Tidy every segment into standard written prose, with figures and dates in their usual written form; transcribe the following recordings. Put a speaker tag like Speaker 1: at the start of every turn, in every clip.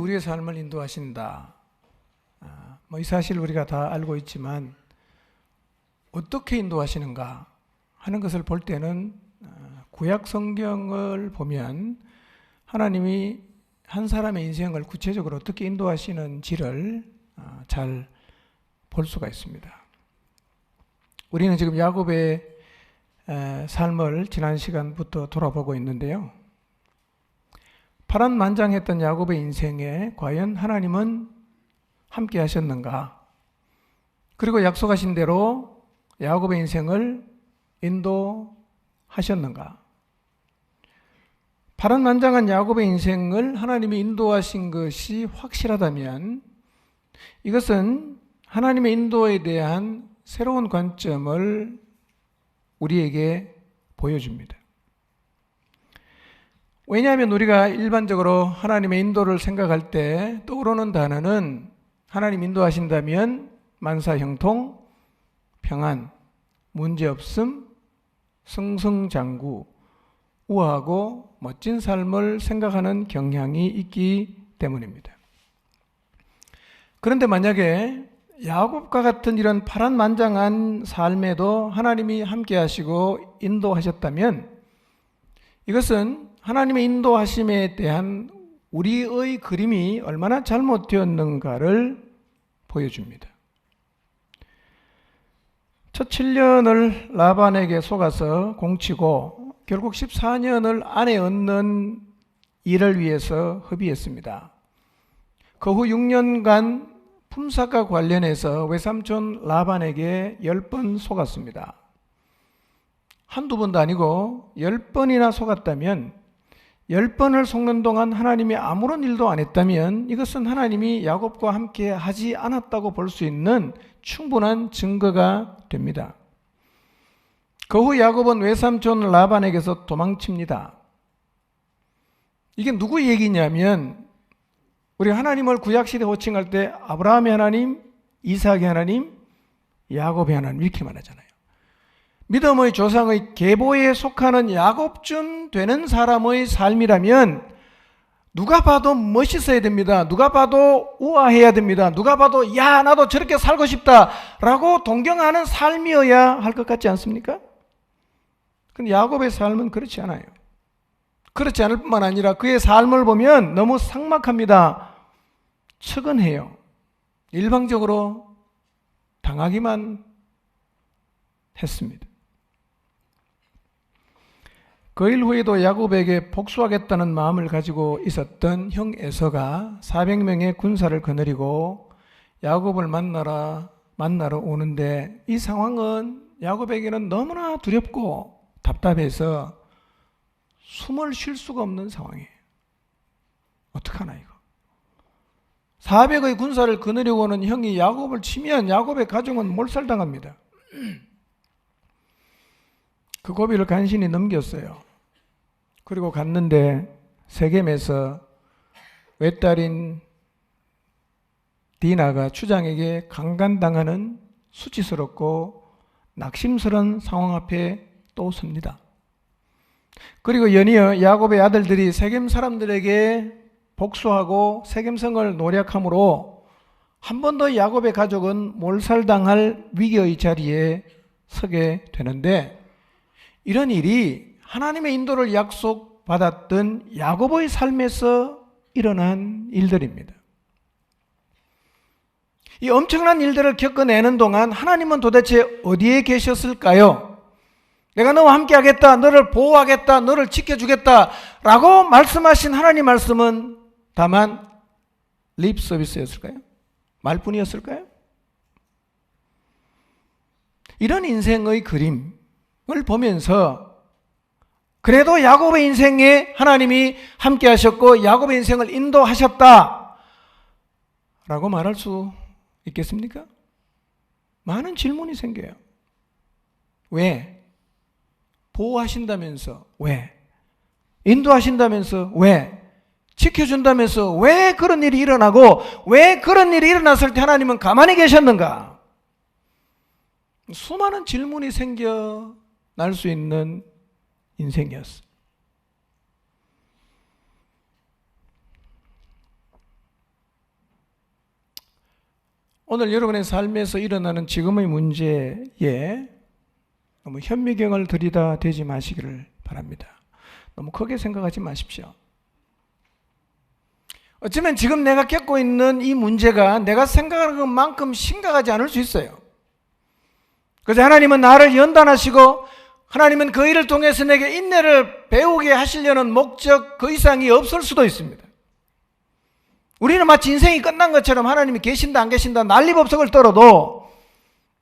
Speaker 1: 우리의 삶을 인도하신다. 이 사실 우리가 다 알고 있지만 어떻게 인도하시는가 하는 것을 볼 때는 구약 성경을 보면 하나님이 한 사람의 인생을 구체적으로 어떻게 인도하시는지를 잘 볼 수가 있습니다. 우리는 지금 야곱의 삶을 지난 시간부터 돌아보고 있는데요. 파란만장했던 야곱의 인생에 과연 하나님은 함께 하셨는가? 그리고 약속하신 대로 야곱의 인생을 인도하셨는가? 파란만장한 야곱의 인생을 하나님이 인도하신 것이 확실하다면 이것은 하나님의 인도에 대한 새로운 관점을 우리에게 보여줍니다. 왜냐하면 우리가 일반적으로 하나님의 인도를 생각할 때 떠오르는 단어는 하나님 인도하신다면 만사형통, 평안, 문제없음, 승승장구, 우아하고 멋진 삶을 생각하는 경향이 있기 때문입니다. 그런데 만약에 야곱과 같은 이런 파란만장한 삶에도 하나님이 함께 하시고 인도하셨다면 이것은 하나님의 인도하심에 대한 우리의 그림이 얼마나 잘못되었는가를 보여줍니다. 첫 7년을 라반에게 속아서 공치고 결국 14년을 아내 얻는 일을 위해서 협의했습니다. 그 후 6년간 품삯과 관련해서 외삼촌 라반에게 10번 속았습니다. 한두 번도 아니고 10번이나 속았다면 10번을 속는 동안 하나님이 아무런 일도 안 했다면 이것은 하나님이 야곱과 함께 하지 않았다고 볼 수 있는 충분한 증거가 됩니다. 그 후 야곱은 외삼촌 라반에게서 도망칩니다. 이게 누구 얘기냐면 우리 하나님을 구약시대 호칭할 때 아브라함의 하나님, 이삭의 하나님, 야곱의 하나님 이렇게 말하잖아요. 믿음의 조상의 계보에 속하는 야곱쯤 되는 사람의 삶이라면 누가 봐도 멋있어야 됩니다. 누가 봐도 우아해야 됩니다. 누가 봐도 야 나도 저렇게 살고 싶다라고 동경하는 삶이어야 할 것 같지 않습니까? 근데 야곱의 삶은 그렇지 않아요. 그렇지 않을 뿐만 아니라 그의 삶을 보면 너무 삭막합니다. 측은해요. 일방적으로 당하기만 했습니다. 그 일 후에도 야곱에게 복수하겠다는 마음을 가지고 있었던 형 에서가 400명의 군사를 거느리고 야곱을 만나러 오는데 이 상황은 야곱에게는 너무나 두렵고 답답해서 숨을 쉴 수가 없는 상황이에요. 어떡하나 이거. 400의 군사를 거느리고 오는 형이 야곱을 치면 야곱의 가족은 몰살당합니다. 그 고비를 간신히 넘겼어요. 그리고 갔는데 세겜에서 외딸인 디나가 추장에게 강간당하는 수치스럽고 낙심스러운 상황 앞에 또 섭니다. 그리고 연이어 야곱의 아들들이 세겜 사람들에게 복수하고 세겜성을 노략함으로 한 번 더 야곱의 가족은 몰살당할 위기의 자리에 서게 되는데 이런 일이 하나님의 인도를 약속받았던 야곱의 삶에서 일어난 일들입니다. 이 엄청난 일들을 겪어내는 동안 하나님은 도대체 어디에 계셨을까요? 내가 너와 함께 하겠다, 너를 보호하겠다, 너를 지켜주겠다 라고 말씀하신 하나님 말씀은 다만 립 서비스였을까요? 말뿐이었을까요? 이런 인생의 그림을 보면서 그래도 야곱의 인생에 하나님이 함께 하셨고 야곱의 인생을 인도하셨다 라고 말할 수 있겠습니까? 많은 질문이 생겨요. 왜? 보호하신다면서 왜? 인도하신다면서 왜? 지켜준다면서 왜 그런 일이 일어나고 왜 그런 일이 일어났을 때 하나님은 가만히 계셨는가? 수많은 질문이 생겨날 수 있는 인생이었어. 오늘 여러분의 삶에서 일어나는 지금의 문제에 너무 현미경을 들이다 대지 마시기를 바랍니다. 너무 크게 생각하지 마십시오. 어쩌면 지금 내가 겪고 있는 이 문제가 내가 생각하는 것만큼 심각하지 않을 수 있어요. 그래서 하나님은 나를 연단하시고 하나님은 그 일을 통해서 내게 인내를 배우게 하시려는 목적 그 이상이 없을 수도 있습니다. 우리는 마치 인생이 끝난 것처럼 하나님이 계신다 안 계신다 난리법석을 떨어도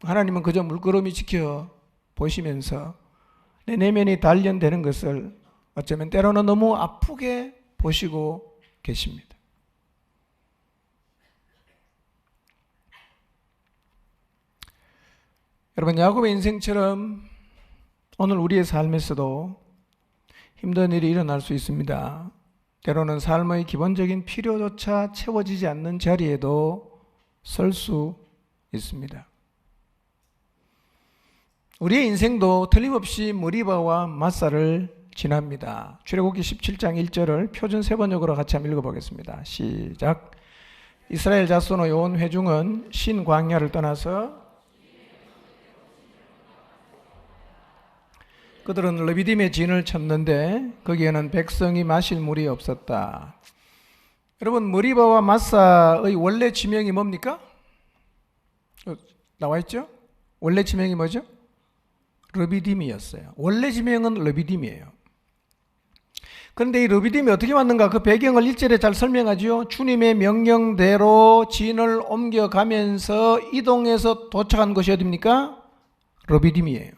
Speaker 1: 하나님은 그저 물끄러미 지켜 보시면서 내 내면이 단련되는 것을 어쩌면 때로는 너무 아프게 보시고 계십니다. 여러분, 야곱의 인생처럼 오늘 우리의 삶에서도 힘든 일이 일어날 수 있습니다. 때로는 삶의 기본적인 필요조차 채워지지 않는 자리에도 설 수 있습니다. 우리의 인생도 틀림없이 머리바와 맞사를 지납니다. 출애굽기 17장 1절을 표준 세번역으로 같이 한번 읽어보겠습니다. 시작. 이스라엘 자손의 온 회중은 신 광야를 떠나서 그들은 르비딤의 진을 쳤는데 거기에는 백성이 마실 물이 없었다. 여러분, 머리바와 마사의 원래 지명이 뭡니까? 나와 있죠? 원래 지명이 뭐죠? 르비딤이었어요. 원래 지명은 르비딤이에요. 그런데 이 르비딤이 어떻게 왔는가? 그 배경을 1절에 잘 설명하죠. 주님의 명령대로 진을 옮겨가면서 이동해서 도착한 곳이 어디입니까? 르비딤이에요.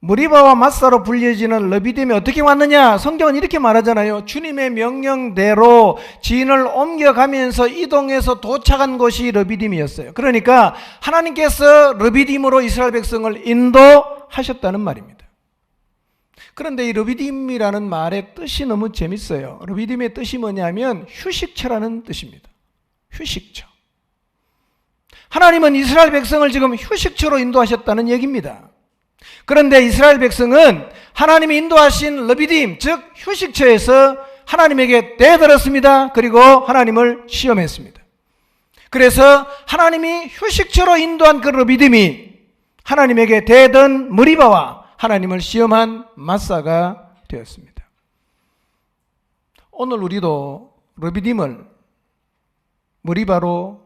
Speaker 1: 머리바와 마사로 불려지는 르비딤이 어떻게 왔느냐? 성경은 이렇게 말하잖아요. 주님의 명령대로 진을 옮겨가면서 이동해서 도착한 곳이 르비딤이었어요. 그러니까 하나님께서 르비딤으로 이스라엘 백성을 인도하셨다는 말입니다. 그런데 이 르비딤이라는 말의 뜻이 너무 재밌어요. 르비딤의 뜻이 뭐냐면 휴식처라는 뜻입니다. 휴식처. 하나님은 이스라엘 백성을 지금 휴식처로 인도하셨다는 얘기입니다. 그런데 이스라엘 백성은 하나님이 인도하신 르비딤, 즉 휴식처에서 하나님에게 대들었습니다. 그리고 하나님을 시험했습니다. 그래서 하나님이 휴식처로 인도한 그 르비딤이 하나님에게 대든 머리바와 하나님을 시험한 마사가 되었습니다. 오늘 우리도 르비딤을 머리바로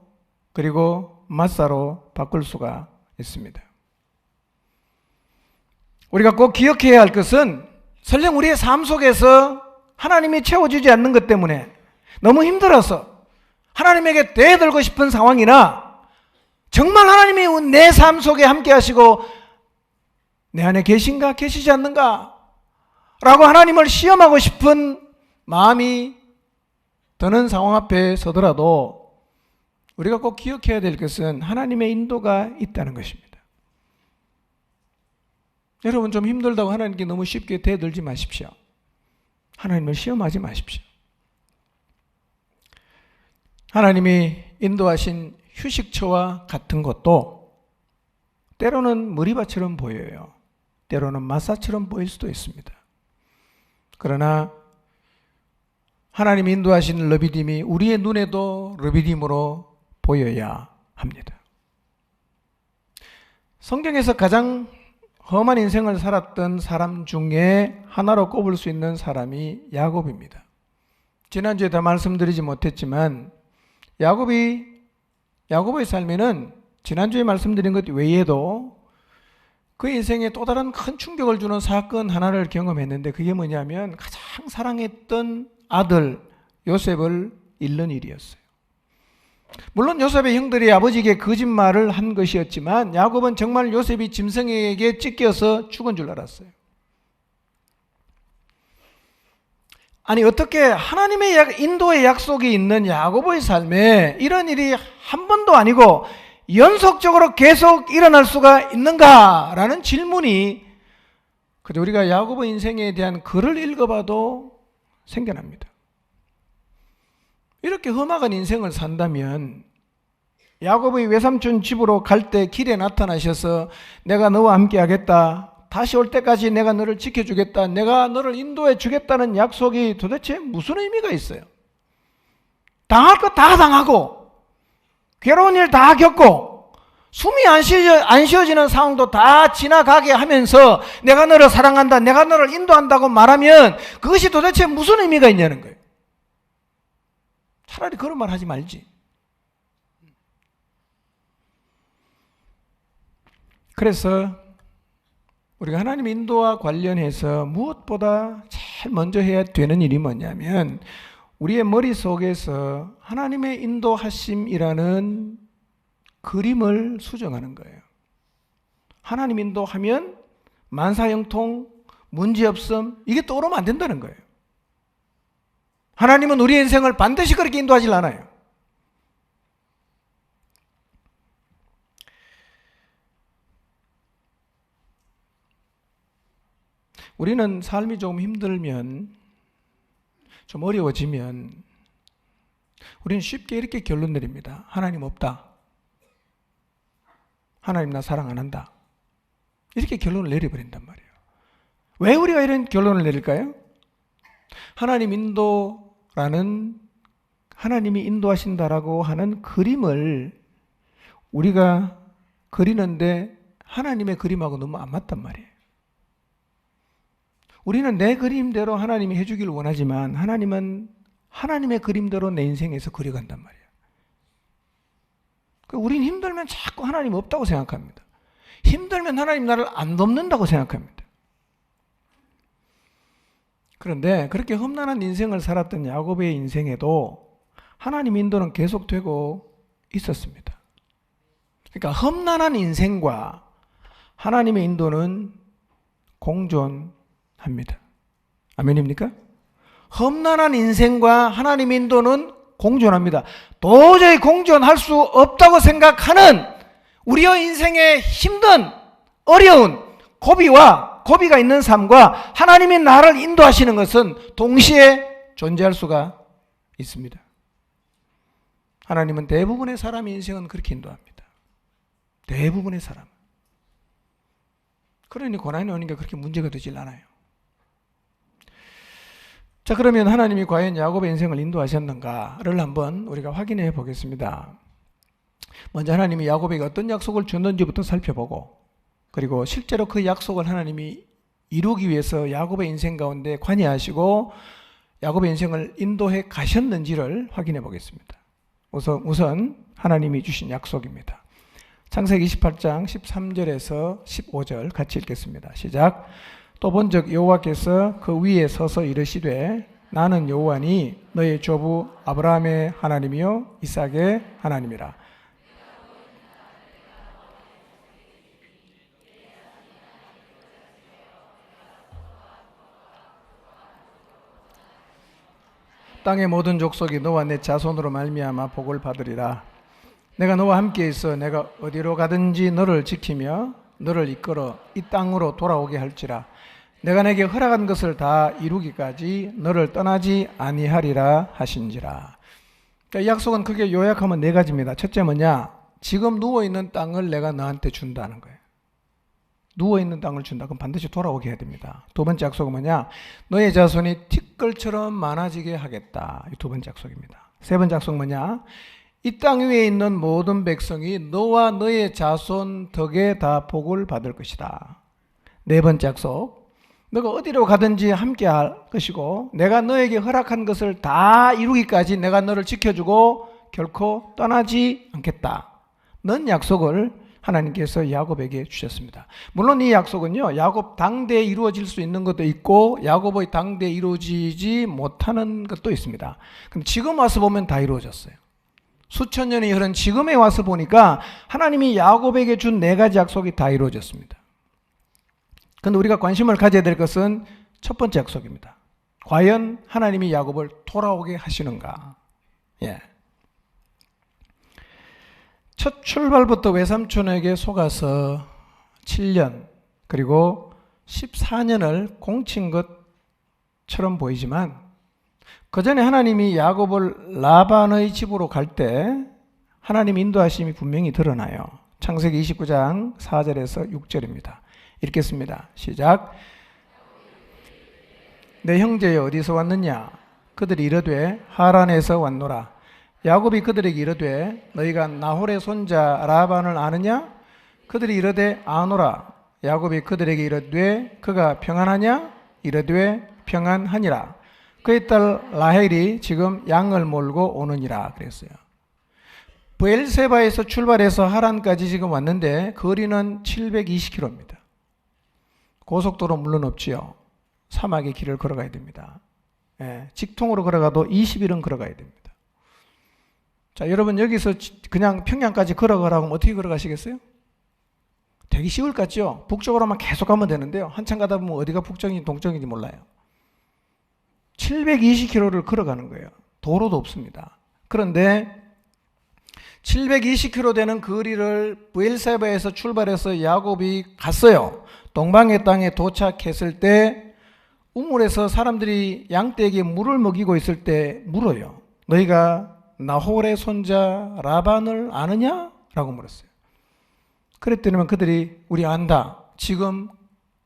Speaker 1: 그리고 마사로 바꿀 수가 있습니다. 우리가 꼭 기억해야 할 것은 설령 우리의 삶 속에서 하나님이 채워주지 않는 것 때문에 너무 힘들어서 하나님에게 대들고 싶은 상황이나 정말 하나님이 내 삶 속에 함께 하시고 내 안에 계신가 계시지 않는가 라고 하나님을 시험하고 싶은 마음이 드는 상황 앞에 서더라도 우리가 꼭 기억해야 될 것은 하나님의 인도가 있다는 것입니다. 여러분, 좀 힘들다고 하나님께 너무 쉽게 대들지 마십시오. 하나님을 시험하지 마십시오. 하나님이 인도하신 휴식처와 같은 것도 때로는 머리바처럼 보여요. 때로는 마사처럼 보일 수도 있습니다. 그러나 하나님이 인도하신 르비딤이 우리의 눈에도 르비딤으로 보여야 합니다. 성경에서 가장 험한 인생을 살았던 사람 중에 하나로 꼽을 수 있는 사람이 야곱입니다. 지난주에 다 말씀드리지 못했지만 야곱의 삶에는 지난주에 말씀드린 것 외에도 그 인생에 또 다른 큰 충격을 주는 사건 하나를 경험했는데 그게 뭐냐면 가장 사랑했던 아들 요셉을 잃는 일이었어요. 물론 요셉의 형들이 아버지에게 거짓말을 한 것이었지만 야곱은 정말 요셉이 짐승에게 찢겨서 죽은 줄 알았어요. 아니, 어떻게 하나님의 인도의 약속이 있는 야곱의 삶에 이런 일이 한 번도 아니고 연속적으로 계속 일어날 수가 있는가라는 질문이 그저 우리가 야곱의 인생에 대한 글을 읽어봐도 생겨납니다. 이렇게 험악한 인생을 산다면 야곱의 외삼촌 집으로 갈 때 길에 나타나셔서 내가 너와 함께 하겠다, 다시 올 때까지 내가 너를 지켜주겠다, 내가 너를 인도해 주겠다는 약속이 도대체 무슨 의미가 있어요? 당할 거 다 당하고 괴로운 일 다 겪고 숨이 안 쉬어지는 상황도 다 지나가게 하면서 내가 너를 사랑한다, 내가 너를 인도한다고 말하면 그것이 도대체 무슨 의미가 있냐는 거예요. 차라리 그런 말 하지 말지. 그래서 우리가 하나님의 인도와 관련해서 무엇보다 제일 먼저 해야 되는 일이 뭐냐면 우리의 머릿속에서 하나님의 인도하심이라는 그림을 수정하는 거예요. 하나님 인도하면 만사형통, 문제없음, 이게 떠오르면 안 된다는 거예요. 하나님은 우리 인생을 반드시 그렇게 인도하질 않아요. 우리는 삶이 조금 힘들면, 좀 어려워지면 우리는 쉽게 이렇게 결론 내립니다. 하나님 없다. 하나님 나 사랑 안 한다. 이렇게 결론을 내려버린단 말이에요. 왜 우리가 이런 결론을 내릴까요? 하나님 인도라는, 하나님이 인도하신다라고 하는 그림을 우리가 그리는데 하나님의 그림하고 너무 안 맞단 말이에요. 우리는 내 그림대로 하나님이 해주길 원하지만 하나님은 하나님의 그림대로 내 인생에서 그려간단 말이에요. 우린 힘들면 자꾸 하나님 없다고 생각합니다. 힘들면 하나님 나를 안 돕는다고 생각합니다. 그런데 그렇게 험난한 인생을 살았던 야곱의 인생에도 하나님 인도는 계속되고 있었습니다. 그러니까 험난한 인생과 하나님의 인도는 공존합니다. 아멘입니까? 험난한 인생과 하나님의 인도는 공존합니다. 도저히 공존할 수 없다고 생각하는 우리의 인생의 힘든, 어려운 고비가 있는 삶과 하나님이 나를 인도하시는 것은 동시에 존재할 수가 있습니다. 하나님은 대부분의 사람의 인생은 그렇게 인도합니다. 대부분의 사람. 그러니 고난이 오는 게 그렇게 문제가 되질 않아요. 자, 그러면 하나님이 과연 야곱의 인생을 인도하셨는가를 한번 우리가 확인해 보겠습니다. 먼저 하나님이 야곱에게 어떤 약속을 줬는지부터 살펴보고, 그리고 실제로 그 약속을 하나님이 이루기 위해서 야곱의 인생 가운데 관여하시고 야곱의 인생을 인도해 가셨는지를 확인해 보겠습니다. 우선 하나님이 주신 약속입니다. 창세기 28장 13절에서 15절 같이 읽겠습니다. 시작. 또 본즉 여호와께서 그 위에 서서 이르시되 나는 여호와니 너의 조부 아브라함의 하나님이요 이삭의 하나님이라. 땅의 모든 족속이 너와 내 자손으로 말미암아 복을 받으리라. 내가 너와 함께 있어 내가 어디로 가든지 너를 지키며 너를 이끌어 이 땅으로 돌아오게 할지라. 내가 내게 허락한 것을 다 이루기까지 너를 떠나지 아니하리라 하신지라. 그러니까 이 약속은 크게 요약하면 네 가지입니다. 첫째 뭐냐? 지금 누워있는 땅을 내가 너한테 준다는 거예요. 누워있는 땅을 준다. 그럼 반드시 돌아오게 해야 됩니다. 두 번째 약속은 뭐냐? 너의 자손이 티끌처럼 많아지게 하겠다. 이 두 번째 약속입니다. 세 번째 약속은 뭐냐? 이 땅 위에 있는 모든 백성이 너와 너의 자손 덕에 다 복을 받을 것이다. 네 번째 약속. 너가 어디로 가든지 함께 할 것이고 내가 너에게 허락한 것을 다 이루기까지 내가 너를 지켜주고 결코 떠나지 않겠다. 는 약속을 하나님께서 야곱에게 주셨습니다. 물론 이 약속은요, 야곱 당대에 이루어질 수 있는 것도 있고 야곱의 당대에 이루어지지 못하는 것도 있습니다. 근데 지금 와서 보면 다 이루어졌어요. 수천 년이 흐른 지금에 와서 보니까 하나님이 야곱에게 준 네 가지 약속이 다 이루어졌습니다. 그런데 우리가 관심을 가져야 될 것은 첫 번째 약속입니다. 과연 하나님이 야곱을 돌아오게 하시는가? 예. 첫 출발부터 외삼촌에게 속아서 7년 그리고 14년을 공친 것처럼 보이지만 그 전에 하나님이 야곱을 라반의 집으로 갈 때 하나님 인도하심이 분명히 드러나요. 창세기 29장 4절에서 6절입니다. 읽겠습니다. 시작. 내 형제여 어디서 왔느냐? 그들이 이르되 하란에서 왔노라. 야곱이 그들에게 이르되 너희가 나홀의 손자 라반을 아느냐? 그들이 이르되 아노라. 야곱이 그들에게 이르되 그가 평안하냐? 이르되 평안하니라. 그의 딸 라헬이 지금 양을 몰고 오느니라 그랬어요. 브엘세바에서 출발해서 하란까지 지금 왔는데 거리는 720km입니다. 고속도로 물론 없지요. 사막의 길을 걸어가야 됩니다. 직통으로 걸어가도 20일은 걸어가야 됩니다. 자, 여러분 여기서 그냥 평양까지 걸어가라고 하면 어떻게 걸어가시겠어요? 되게 쉬울 것 같죠? 북쪽으로만 계속 가면 되는데요. 한참 가다 보면 어디가 북쪽인지 동쪽인지 몰라요. 720km를 걸어가는 거예요. 도로도 없습니다. 그런데 720km 되는 거리를 브엘세바에서 출발해서 야곱이 갔어요. 동방의 땅에 도착했을 때 우물에서 사람들이 양떼에게 물을 먹이고 있을 때 물어요. 너희가 나홀의 손자 라반을 아느냐? 라고 물었어요. 그랬더니 그들이 우리 안다. 지금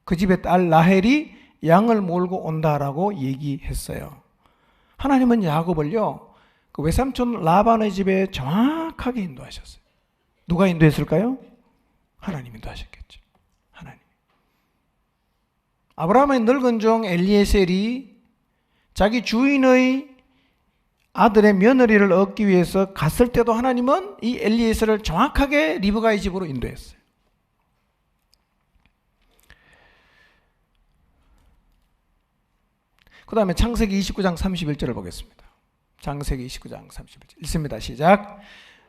Speaker 1: 그 집의 딸 라헬이 양을 몰고 온다라고 얘기했어요. 하나님은 야곱을요, 그 외삼촌 라반의 집에 정확하게 인도하셨어요. 누가 인도했을까요? 하나님이 인도하셨겠죠. 하나님. 아브라함의 늙은 종 엘리에셀이 자기 주인의 아들의 며느리를 얻기 위해서 갔을 때도 하나님은 이 엘리에셀을 정확하게 리브가의 집으로 인도했어요. 그 다음에 창세기 29장 31절을 보겠습니다. 창세기 29장 31절 읽습니다. 시작.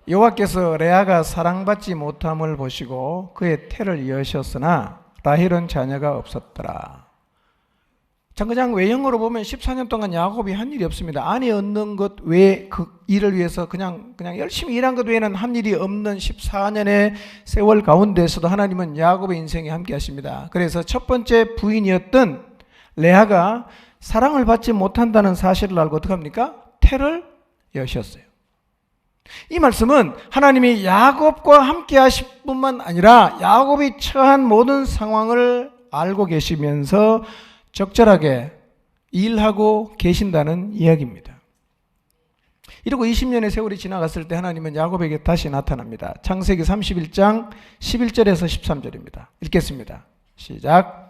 Speaker 1: 여호와께서 레아가 사랑받지 못함을 보시고 그의 태를 여셨으나 라헬은 자녀가 없었더라. 자, 그냥 외형으로 보면 14년 동안 야곱이 한 일이 없습니다. 아내 얻는 것 외에 그 일을 위해서 그냥 열심히 일한 것 외에는 한 일이 없는 14년의 세월 가운데서도 하나님은 야곱의 인생에 함께 하십니다. 그래서 첫 번째 부인이었던 레아가 사랑을 받지 못한다는 사실을 알고 어떻게 합니까? 태를 여셨어요. 이 말씀은 하나님이 야곱과 함께 하실 뿐만 아니라 야곱이 처한 모든 상황을 알고 계시면서 적절하게 일하고 계신다는 이야기입니다. 이러고 20년의 세월이 지나갔을 때 하나님은 야곱에게 다시 나타납니다. 창세기 31장 11절에서 13절입니다. 읽겠습니다. 시작.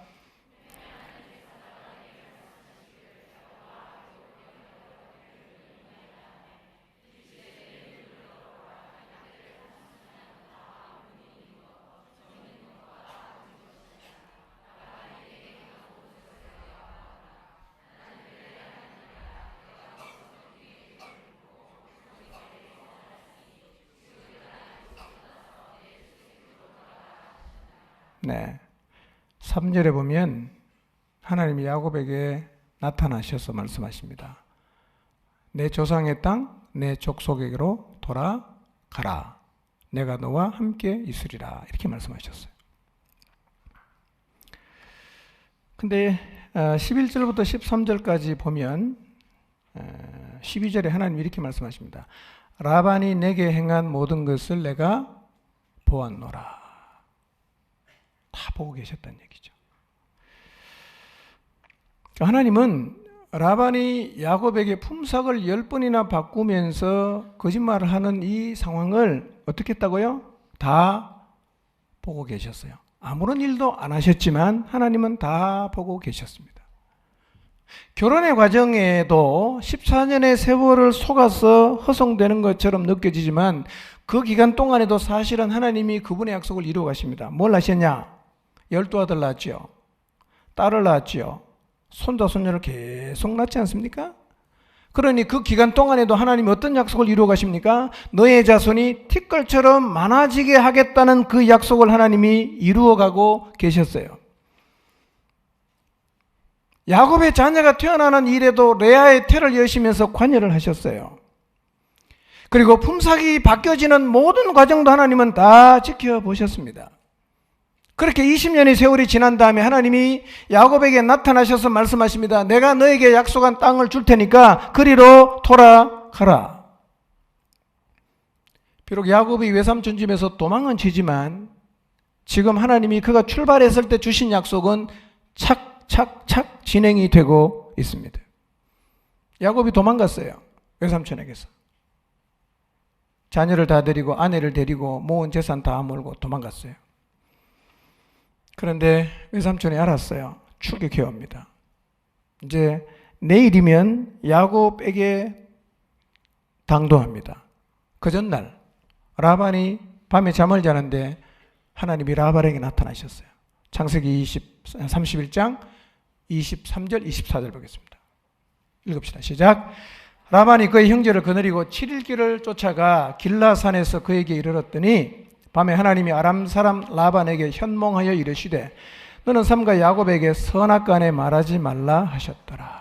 Speaker 1: 네, 3절에 보면 하나님이 야곱에게 나타나셔서 말씀하십니다. 내 조상의 땅, 내 족속에게로 돌아가라. 내가 너와 함께 있으리라. 이렇게 말씀하셨어요. 근데 11절부터 13절까지 보면 12절에 하나님이 이렇게 말씀하십니다. 라반이 내게 행한 모든 것을 내가 보았노라. 다 보고 계셨다는 얘기죠. 하나님은 라반이 야곱에게 품삯을 10번이나 바꾸면서 거짓말을 하는 이 상황을 어떻게 했다고요? 다 보고 계셨어요. 아무런 일도 안 하셨지만 하나님은 다 보고 계셨습니다. 결혼의 과정에도 14년의 세월을 속아서 허송되는 것처럼 느껴지지만 그 기간 동안에도 사실은 하나님이 그분의 약속을 이루어 가십니다. 뭘 하셨냐? 12아들 낳았지요. 딸을 낳았지요. 손자, 손녀를 계속 낳지 않습니까? 그러니 그 기간 동안에도 하나님이 어떤 약속을 이루어 가십니까? 너의 자손이 티끌처럼 많아지게 하겠다는 그 약속을 하나님이 이루어 가고 계셨어요. 야곱의 자녀가 태어나는 일에도 레아의 태를 여시면서 관여를 하셨어요. 그리고 품삯이 바뀌어지는 모든 과정도 하나님은 다 지켜보셨습니다. 그렇게 20년의 세월이 지난 다음에 하나님이 야곱에게 나타나셔서 말씀하십니다. 내가 너에게 약속한 땅을 줄 테니까 그리로 돌아가라. 비록 야곱이 외삼촌 집에서 도망은 치지만 지금 하나님이 그가 출발했을 때 주신 약속은 착착착 진행이 되고 있습니다. 야곱이 도망갔어요. 외삼촌에게서. 자녀를 다 데리고 아내를 데리고 모은 재산 다 몰고 도망갔어요. 그런데 외삼촌이 알았어요. 출격해 옵니다. 이제 내일이면 야곱에게 당도합니다. 그 전날 라반이 밤에 잠을 자는데 하나님이 라반에게 나타나셨어요. 창세기 31장 23절 24절 보겠습니다. 읽읍시다. 시작. 라반이 그의 형제를 거느리고 7일 길을 쫓아가 길라산에서 그에게 이르렀더니 밤에 하나님이 아람 사람 라반에게 현몽하여 이르시되 너는 삼가 야곱에게 선악간에 말하지 말라 하셨더라.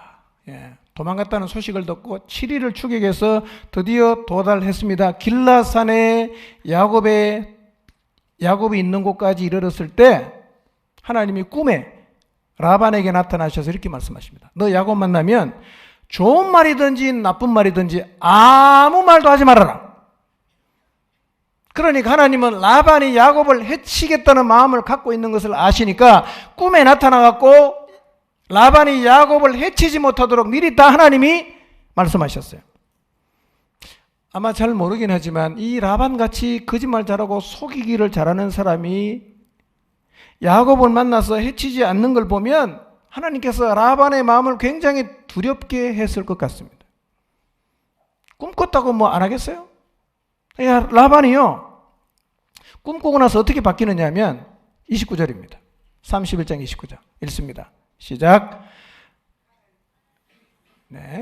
Speaker 1: 도망갔다는 소식을 듣고 7일을 추격해서 드디어 도달했습니다. 길라산에 야곱이 있는 곳까지 이르렀을 때 하나님이 꿈에 라반에게 나타나셔서 이렇게 말씀하십니다. 너 야곱 만나면 좋은 말이든지 나쁜 말이든지 아무 말도 하지 말아라. 그러니까 하나님은 라반이 야곱을 해치겠다는 마음을 갖고 있는 것을 아시니까 꿈에 나타나갖고 라반이 야곱을 해치지 못하도록 미리 다 하나님이 말씀하셨어요. 아마 잘 모르긴 하지만 이 라반같이 거짓말 잘하고 속이기를 잘하는 사람이 야곱을 만나서 해치지 않는 걸 보면 하나님께서 라반의 마음을 굉장히 두렵게 했을 것 같습니다. 꿈 꿨다고 뭐 안 하겠어요? 라반이요. 꿈 꾸고 나서 어떻게 바뀌느냐 하면 29절입니다. 31장 29절 읽습니다. 시작.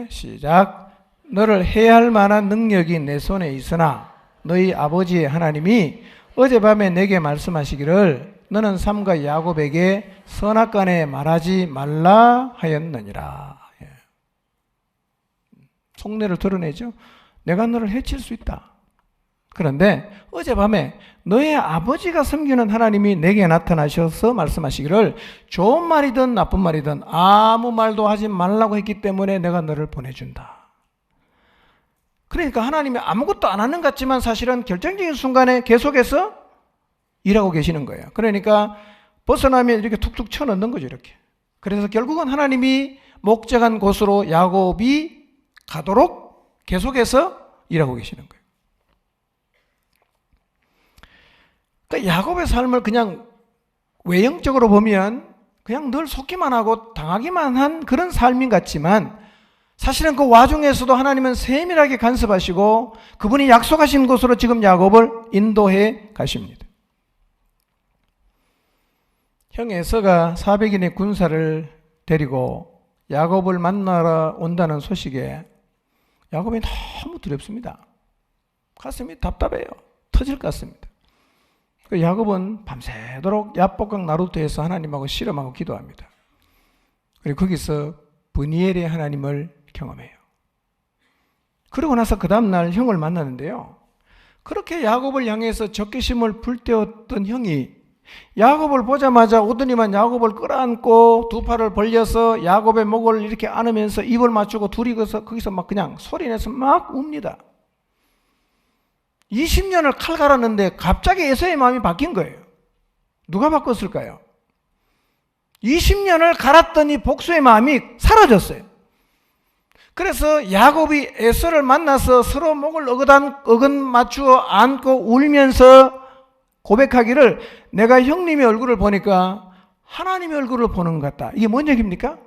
Speaker 1: 시작. 너를 해할 만한 능력이 내 손에 있으나 너희 아버지의 하나님이 어젯밤에 내게 말씀하시기를 너는 삼가 야곱에게 선악간에 말하지 말라 하였느니라. 속내를 드러내죠. 내가 너를 해칠 수 있다. 그런데 어젯밤에 너의 아버지가 섬기는 하나님이 내게 나타나셔서 말씀하시기를 좋은 말이든 나쁜 말이든 아무 말도 하지 말라고 했기 때문에 내가 너를 보내준다. 그러니까 하나님이 아무것도 안 하는 것 같지만 사실은 결정적인 순간에 계속해서 일하고 계시는 거예요. 그러니까 벗어나면 이렇게 툭툭 쳐넣는 거죠. 이렇게. 그래서 결국은 하나님이 목적한 곳으로 야곱이 가도록 계속해서 일하고 계시는 거예요. 그러니까 야곱의 삶을 그냥 외형적으로 보면 그냥 늘 속기만 하고 당하기만 한 그런 삶인 것 같지만 사실은 그 와중에서도 하나님은 세밀하게 간섭하시고 그분이 약속하신 곳으로 지금 야곱을 인도해 가십니다. 형 에서가 400인의 군사를 데리고 야곱을 만나러 온다는 소식에 야곱이 너무 두렵습니다. 가슴이 답답해요. 터질 것 같습니다. 야곱은 밤새도록 야복강 나루터에서 하나님하고 씨름하고 기도합니다. 그리고 거기서 브니엘의 하나님을 경험해요. 그러고 나서 그 다음날 형을 만나는데요. 그렇게 야곱을 향해서 적개심을 불태웠던 형이 야곱을 보자마자 오더니만 야곱을 끌어안고 두 팔을 벌려서 야곱의 목을 이렇게 안으면서 입을 맞추고 둘이 거기서 막 그냥 소리내서 막 웁니다. 20년을 칼 갈았는데 갑자기 에서의 마음이 바뀐 거예요. 누가 바꿨을까요? 20년을 갈았더니 복수의 마음이 사라졌어요. 그래서 야곱이 에서를 만나서 서로 목을 어긋 맞추어 안고 울면서 고백하기를 내가 형님의 얼굴을 보니까 하나님의 얼굴을 보는 것 같다. 이게 뭔 얘기입니까?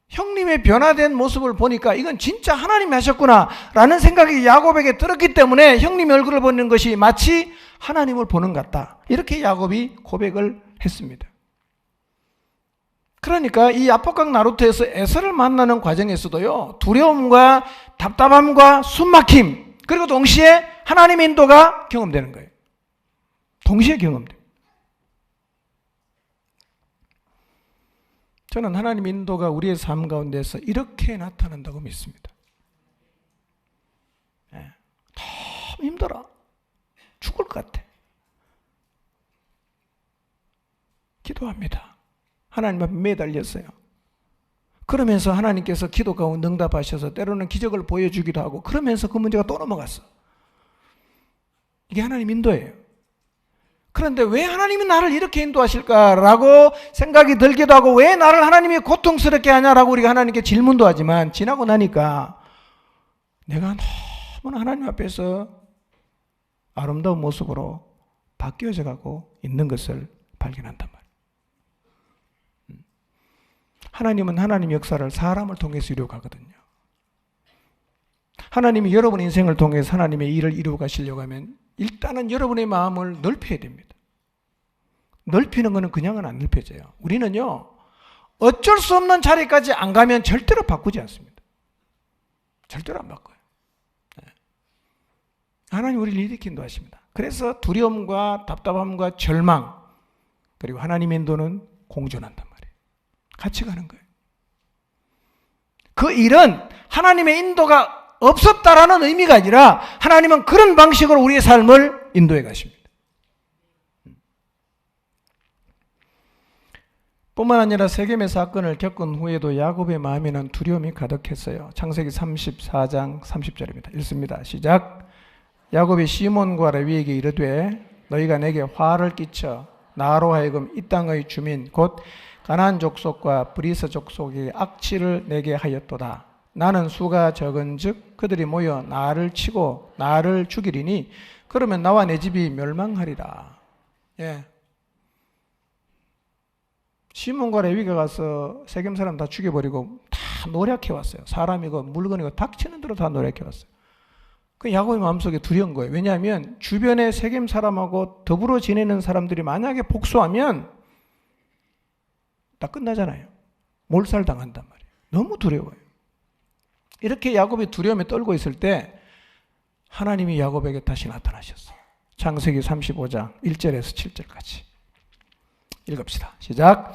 Speaker 1: 형님의 변화된 모습을 보니까 이건 진짜 하나님이 하셨구나 라는 생각이 야곱에게 들었기 때문에 형님의 얼굴을 보는 것이 마치 하나님을 보는 것 같다. 이렇게 야곱이 고백을 했습니다. 그러니까 이 야복강 나루터에서 에서를 만나는 과정에서도요, 두려움과 답답함과 숨막힘 그리고 동시에 하나님의 인도가 경험되는 거예요. 동시에 경험돼요. 저는 하나님 인도가 우리의 삶 가운데서 이렇게 나타난다고 믿습니다. 너무 힘들어. 죽을 것 같아. 기도합니다. 하나님 앞에 매달렸어요. 그러면서 하나님께서 기도 가운데 응답하셔서 때로는 기적을 보여주기도 하고 그러면서 그 문제가 또 넘어갔어. 이게 하나님 인도예요. 그런데 왜 하나님이 나를 이렇게 인도하실까라고 생각이 들기도 하고 왜 나를 하나님이 고통스럽게 하냐라고 우리가 하나님께 질문도 하지만 지나고 나니까 내가 너무나 하나님 앞에서 아름다운 모습으로 바뀌어져 가고 있는 것을 발견한단 말이에요. 하나님은 하나님 역사를 사람을 통해서 이루어 가거든요. 하나님이 여러분 인생을 통해서 하나님의 일을 이루어 가시려고 하면 일단은 여러분의 마음을 넓혀야 됩니다. 넓히는 것은 그냥은 안 넓혀져요. 우리는요, 어쩔 수 없는 자리까지 안 가면 절대로 바꾸지 않습니다. 절대로 안 바꿔요. 하나님 우리를 이렇게 인도하십니다. 그래서 두려움과 답답함과 절망, 그리고 하나님의 인도는 공존한단 말이에요. 같이 가는 거예요. 그 일은 하나님의 인도가 없었다라는 의미가 아니라 하나님은 그런 방식으로 우리의 삶을 인도해 가십니다. 뿐만 아니라 세겜의 사건을 겪은 후에도 야곱의 마음에는 두려움이 가득했어요. 창세기 34장 30절입니다. 읽습니다. 시작. 야곱이 시몬과 레위에게 이르되 너희가 내게 화를 끼쳐 나로 하여금 이 땅의 주민 곧 가나안 족속과 브리스 족속에게 악취를 내게 하였도다. 나는 수가 적은즉 그들이 모여 나를 치고 나를 죽이리니 그러면 나와 내 집이 멸망하리라. 예. 시몬과 레위가 가서 세겜 사람 다 죽여버리고 다 노력해 왔어요. 사람이고 물건이고 닥치는 대로 다 노력해 왔어요. 그 야곱의 마음속에 두려운 거예요. 왜냐하면 주변에 세겜 사람하고 더불어 지내는 사람들이 만약에 복수하면 다 끝나잖아요. 몰살당한단 말이에요. 너무 두려워요. 이렇게 야곱이 두려움에 떨고 있을 때 하나님이 야곱에게 다시 나타나셨어요. 창세기 35장 1절에서 7절까지 읽읍시다. 시작.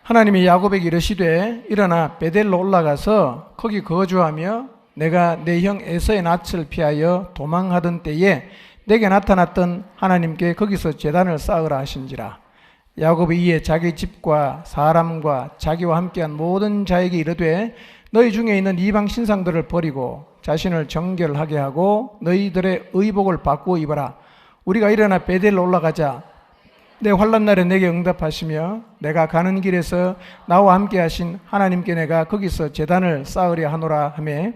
Speaker 1: 하나님이 야곱에게 이르시되 일어나 베델로 올라가서 거기 거주하며 내가 내 형 에서의 낯을 피하여 도망하던 때에 내게 나타났던 하나님께 거기서 제단을 쌓으라 하신지라. 야곱이 이에 자기 집과 사람과 자기와 함께한 모든 자에게 이르되 너희 중에 있는 이방 신상들을 버리고 자신을 정결하게 하고 너희들의 의복을 바꾸어 입어라. 우리가 일어나 베델로 올라가자. 내 환난 날에 내게 응답하시며 내가 가는 길에서 나와 함께 하신 하나님께 내가 거기서 제단을 쌓으려 하노라 하며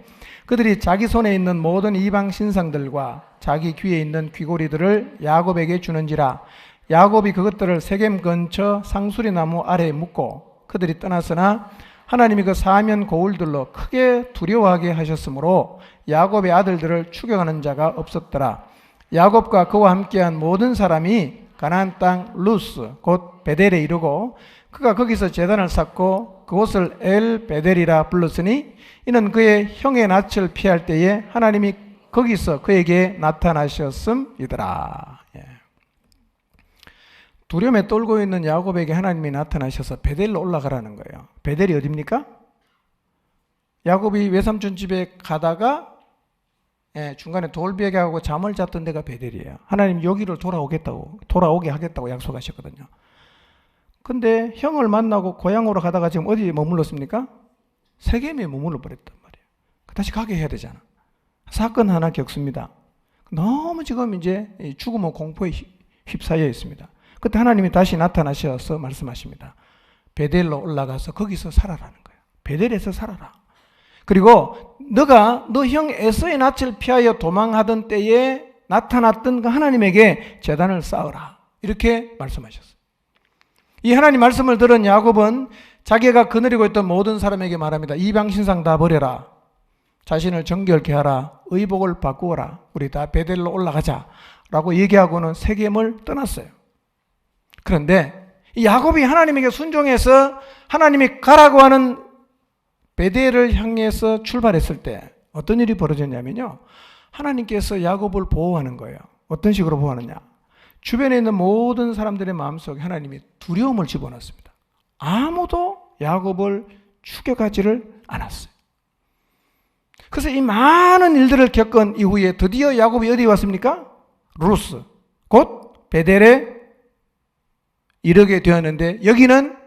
Speaker 1: 그들이 자기 손에 있는 모든 이방 신상들과 자기 귀에 있는 귀고리들을 야곱에게 주는지라. 야곱이 그것들을 세겜 근처 상수리 나무 아래에 묻고 그들이 떠났으나 하나님이 그 사면 고울들로 크게 두려워하게 하셨으므로 야곱의 아들들을 추격하는 자가 없었더라. 야곱과 그와 함께한 모든 사람이 가나안 땅 루스 곧 베델에 이르고 그가 거기서 제단을 쌓고 그곳을 엘 베델이라 불렀으니 이는 그의 형의 낯을 피할 때에 하나님이 거기서 그에게 나타나셨음이더라. 두려움에 떨고 있는 야곱에게 하나님이 나타나셔서 베델로 올라가라는 거예요. 베델이 어디입니까? 야곱이 외삼촌 집에 가다가 중간에 돌베개하고 잠을 잤던 데가 베델이에요. 하나님 여기를 돌아오게 하겠다고 약속하셨거든요. 근데 형을 만나고 고향으로 가다가 지금 어디에 머물렀습니까? 세겜에 머물러 버렸단 말이에요. 다시 가게 해야 되잖아. 사건 하나 겪습니다. 너무 지금 이제 죽음의 공포에 휩싸여 있습니다. 그때 하나님이 다시 나타나셔서 말씀하십니다. 베델로 올라가서 거기서 살아라는 거예요. 베델에서 살아라. 그리고 너가 너 형 에서의 낯을 피하여 도망하던 때에 나타났던 그 하나님에게 제단을 쌓으라. 이렇게 말씀하셨어요. 이 하나님 말씀을 들은 야곱은 자기가 거느리고 있던 모든 사람에게 말합니다. 이방 신상 다 버려라. 자신을 정결케 하라. 의복을 바꾸어라. 우리 다 베델로 올라가자. 라고 얘기하고는 세겜을 떠났어요. 그런데 이 야곱이 하나님에게 순종해서 하나님이 가라고 하는 베델을 향해서 출발했을 때 어떤 일이 벌어졌냐면요. 하나님께서 야곱을 보호하는 거예요. 어떤 식으로 보호하느냐. 주변에 있는 모든 사람들의 마음속에 하나님이 두려움을 집어넣습니다. 아무도 야곱을 추격하지를 않았어요. 그래서 이 많은 일들을 겪은 이후에 드디어 야곱이 어디에 왔습니까? 루스, 곧 베델에 이르게 되었는데 여기는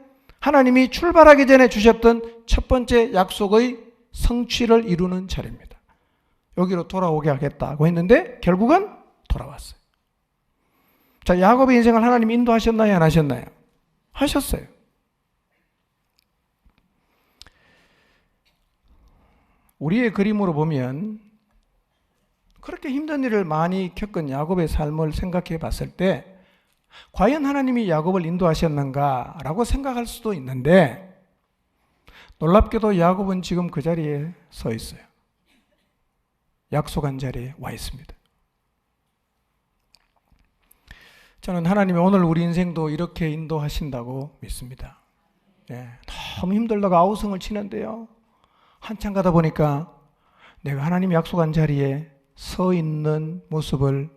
Speaker 1: 하나님이 출발하기 전에 주셨던 첫 번째 약속의 성취를 이루는 자리입니다. 여기로 돌아오게 하겠다고 했는데 결국은 돌아왔어요. 자, 야곱의 인생을 하나님이 인도하셨나요? 안 하셨나요? 하셨어요. 우리의 그림으로 보면 그렇게 힘든 일을 많이 겪은 야곱의 삶을 생각해 봤을 때 과연 하나님이 야곱을 인도하셨는가라고 생각할 수도 있는데 놀랍게도 야곱은 지금 그 자리에 서 있어요. 약속한 자리에 와 있습니다. 저는 하나님이 오늘 우리 인생도 이렇게 인도하신다고 믿습니다. 너무 힘들다가 아우성을 치는데요. 한참 가다 보니까 내가 하나님이 약속한 자리에 서 있는 모습을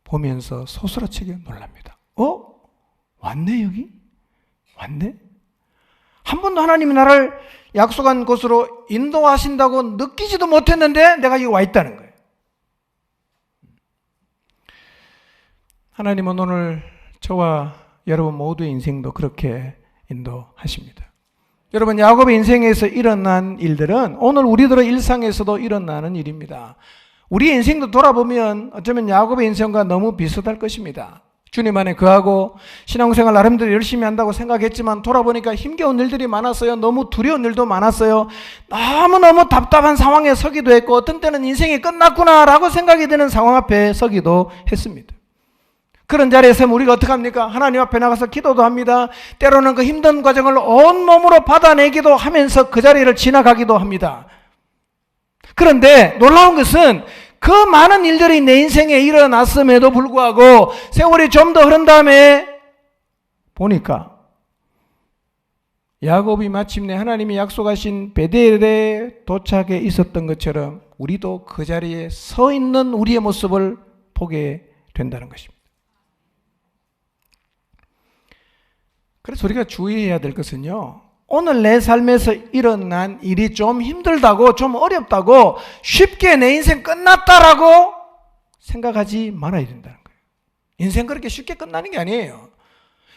Speaker 1: 보면서 소스라치게 놀랍니다. 왔네 여기? 왔네? 한 번도 하나님이 나를 약속한 곳으로 인도하신다고 느끼지도 못했는데 내가 여기 와 있다는 거예요. 하나님은 오늘 저와 여러분 모두의 인생도 그렇게 인도하십니다. 여러분, 야곱의 인생에서 일어난 일들은 오늘 우리들의 일상에서도 일어나는 일입니다. 우리 인생도 돌아보면 어쩌면 야곱의 인생과 너무 비슷할 것입니다. 주님 안에 거하고 신앙생활 나름대로 열심히 한다고 생각했지만 돌아보니까 힘겨운 일들이 많았어요. 너무 두려운 일도 많았어요. 너무너무 답답한 상황에 서기도 했고 어떤 때는 인생이 끝났구나라고 생각이 드는 상황 앞에 서기도 했습니다. 그런 자리에서 우리가 어떻게 합니까? 하나님 앞에 나가서 기도도 합니다. 때로는 그 힘든 과정을 온몸으로 받아내기도 하면서 그 자리를 지나가기도 합니다. 그런데 놀라운 것은 그 많은 일들이 내 인생에 일어났음에도 불구하고 세월이 좀 더 흐른 다음에 보니까 야곱이 마침내 하나님이 약속하신 베델에 도착해 있었던 것처럼 우리도 그 자리에 서 있는 우리의 모습을 보게 된다는 것입니다. 그래서 우리가 주의해야 될 것은요, 오늘 내 삶에서 일어난 일이 좀 힘들다고, 좀 어렵다고 쉽게 내 인생 끝났다라고 생각하지 말아야 된다는 거예요. 인생 그렇게 쉽게 끝나는 게 아니에요.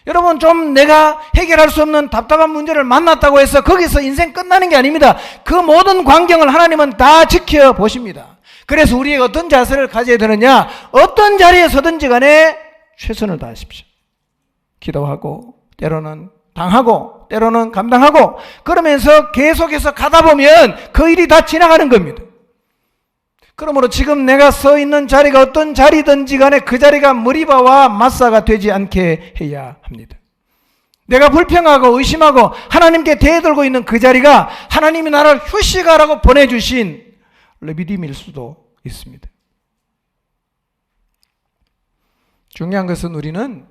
Speaker 1: 여러분, 좀 내가 해결할 수 없는 답답한 문제를 만났다고 해서 거기서 인생 끝나는 게 아닙니다. 그 모든 광경을 하나님은 다 지켜보십니다. 그래서 우리에게 어떤 자세를 가져야 되느냐, 어떤 자리에 서든지 간에 최선을 다하십시오. 기도하고 때로는 당하고 때로는 감당하고 그러면서 계속해서 가다 보면 그 일이 다 지나가는 겁니다. 그러므로 지금 내가 서 있는 자리가 어떤 자리든지 간에 그 자리가 머리바와 맞사가 되지 않게 해야 합니다. 내가 불평하고 의심하고 하나님께 대들고 있는 그 자리가 하나님이 나를 휴식하라고 보내주신 믿음일 수도 있습니다. 중요한 것은 우리는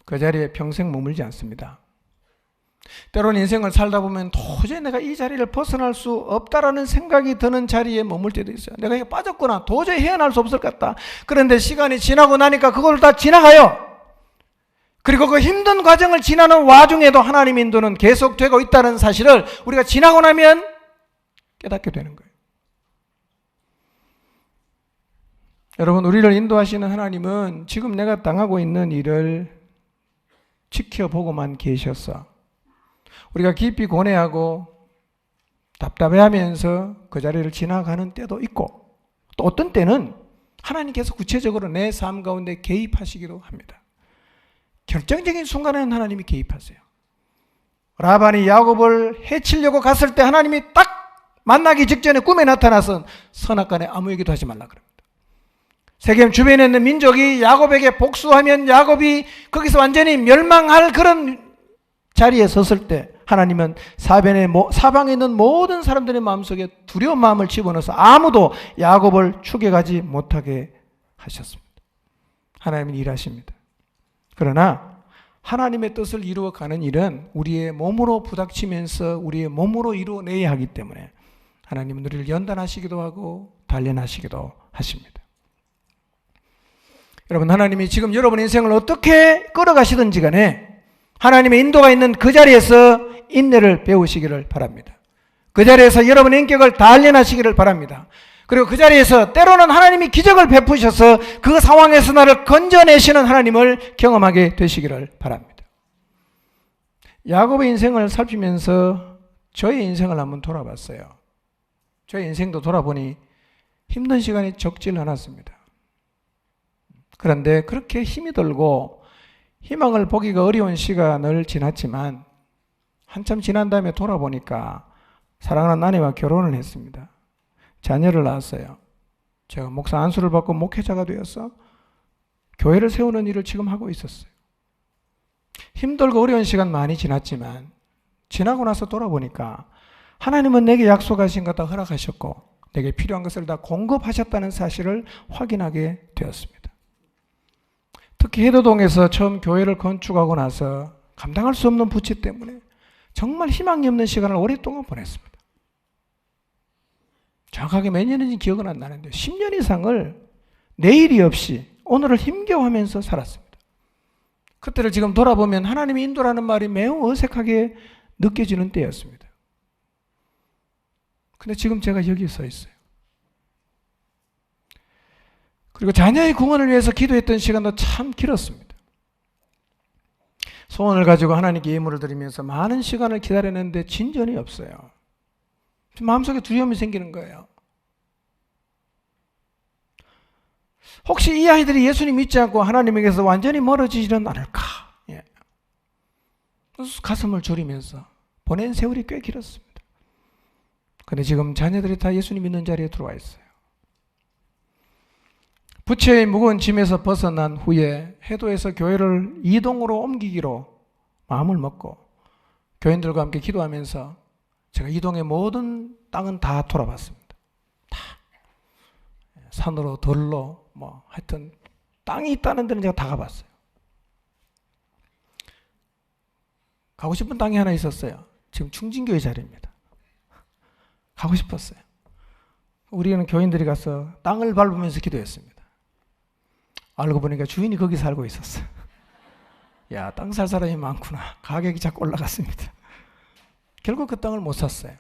Speaker 1: 그 자리에 평생 머물지 않습니다. 때로는 인생을 살다 보면 도저히 내가 이 자리를 벗어날 수 없다라는 생각이 드는 자리에 머물 때도 있어요. 내가 이게 빠졌구나. 도저히 헤어날 수 없을 것 같다. 그런데 시간이 지나고 나니까 그걸 다 지나가요. 그리고 그 힘든 과정을 지나는 와중에도 하나님의 인도는 계속되고 있다는 사실을 우리가 지나고 나면 깨닫게 되는 거예요. 여러분, 우리를 인도하시는 하나님은 지금 내가 당하고 있는 일을 지켜보고만 계셔서 우리가 깊이 고뇌하고 답답해하면서 그 자리를 지나가는 때도 있고 또 어떤 때는 하나님께서 구체적으로 내 삶 가운데 개입하시기도 합니다. 결정적인 순간에는 하나님이 개입하세요. 라반이 야곱을 해치려고 갔을 때 하나님이 딱 만나기 직전에 꿈에 나타나서 선악간에 아무 얘기도 하지 말라 그럽니다. 세겜 주변에 있는 민족이 야곱에게 복수하면 야곱이 거기서 완전히 멸망할 그런 자리에 섰을 때 하나님은 사방에 있는 모든 사람들의 마음속에 두려운 마음을 집어넣어서 아무도 야곱을 추격하지 못하게 하셨습니다. 하나님은 일하십니다. 그러나 하나님의 뜻을 이루어가는 일은 우리의 몸으로 부닥치면서 우리의 몸으로 이루어내야 하기 때문에 하나님은 우리를 연단하시기도 하고 단련하시기도 하십니다. 여러분, 하나님이 지금 여러분 인생을 어떻게 끌어가시든지 간에 하나님의 인도가 있는 그 자리에서 인내를 배우시기를 바랍니다. 그 자리에서 여러분의 인격을 단련하시기를 바랍니다. 그리고 그 자리에서 때로는 하나님이 기적을 베푸셔서 그 상황에서 나를 건져내시는 하나님을 경험하게 되시기를 바랍니다. 야곱의 인생을 살피면서 저의 인생을 한번 돌아봤어요. 저의 인생도 돌아보니 힘든 시간이 적질 않았습니다. 그런데 그렇게 힘이 들고 희망을 보기가 어려운 시간을 지났지만 한참 지난 다음에 돌아보니까 사랑하는 아내와 결혼을 했습니다. 자녀를 낳았어요. 제가 목사 안수를 받고 목회자가 되어서 교회를 세우는 일을 지금 하고 있었어요. 힘들고 어려운 시간 많이 지났지만 지나고 나서 돌아보니까 하나님은 내게 약속하신 것 다 허락하셨고 내게 필요한 것을 다 공급하셨다는 사실을 확인하게 되었습니다. 특히 해도동에서 처음 교회를 건축하고 나서 감당할 수 없는 부채 때문에 정말 희망이 없는 시간을 오랫동안 보냈습니다. 정확하게 몇 년인지 기억은 안 나는데 10년 이상을 내일이 없이 오늘을 힘겨워하면서 살았습니다. 그때를 지금 돌아보면 하나님의 인도라는 말이 매우 어색하게 느껴지는 때였습니다. 근데 지금 제가 여기 서 있어요. 그리고 자녀의 구원을 위해서 기도했던 시간도 참 길었습니다. 소원을 가지고 하나님께 예물을 드리면서 많은 시간을 기다렸는데 진전이 없어요. 마음속에 두려움이 생기는 거예요. 혹시 이 아이들이 예수님 믿지 않고 하나님에게서 완전히 멀어지지는 않을까? 예. 가슴을 졸이면서 보낸 세월이 꽤 길었습니다. 근데 지금 자녀들이 다 예수님 믿는 자리에 들어와 있어요. 부채의 무거운 짐에서 벗어난 후에 해도에서 교회를 이동으로 옮기기로 마음을 먹고 교인들과 함께 기도하면서 제가 이동의 모든 땅은 다 돌아봤습니다. 다. 산으로 들로 하여튼 땅이 있다는 데는 제가 다 가봤어요. 가고 싶은 땅이 하나 있었어요. 지금 충진교회 자리입니다. 가고 싶었어요. 우리는 교인들이 가서 땅을 밟으면서 기도했습니다. 알고 보니까 주인이 거기 살고 있었어요. 야, 땅 살 사람이 많구나. 가격이 자꾸 올라갔습니다. 결국 그 땅을 못 샀어요.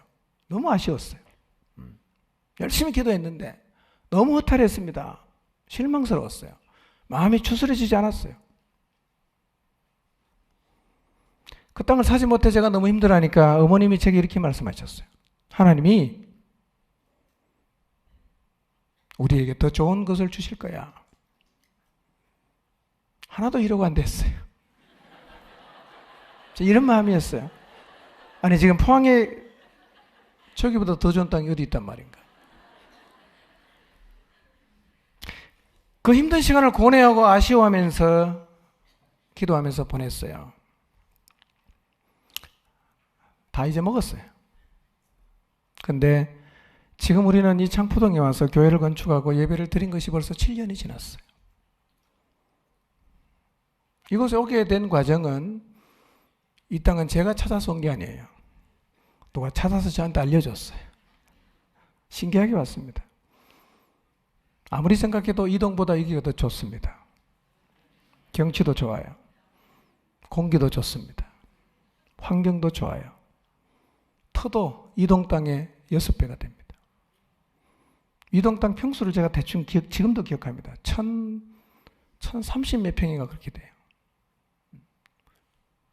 Speaker 1: 너무 아쉬웠어요. 열심히 기도했는데 너무 허탈했습니다. 실망스러웠어요. 마음이 추스려지지 않았어요. 그 땅을 사지 못해 제가 너무 힘들어하니까 어머님이 제게 이렇게 말씀하셨어요. 하나님이 우리에게 더 좋은 것을 주실 거야. 하나도 위로가 안 됐어요. 이런 마음이었어요. 아니 지금 포항에 저기보다 더 좋은 땅이 어디 있단 말인가. 그 힘든 시간을 고뇌하고 아쉬워하면서 기도하면서 보냈어요. 다 잊어먹었어요. 근데 지금 우리는 이 창포동에 와서 교회를 건축하고 예배를 드린 것이 벌써 7년이 지났어요. 이곳에 오게 된 과정은 이 땅은 제가 찾아서 온 게 아니에요. 누가 찾아서 저한테 알려줬어요. 신기하게 왔습니다. 아무리 생각해도 이동보다 여기가 더 좋습니다. 경치도 좋아요. 공기도 좋습니다. 환경도 좋아요. 터도 이동 땅의 6배가 됩니다. 이동 땅 평수를 제가 대충 지금도 기억합니다. 1030 몇 평인가 그렇게 돼요.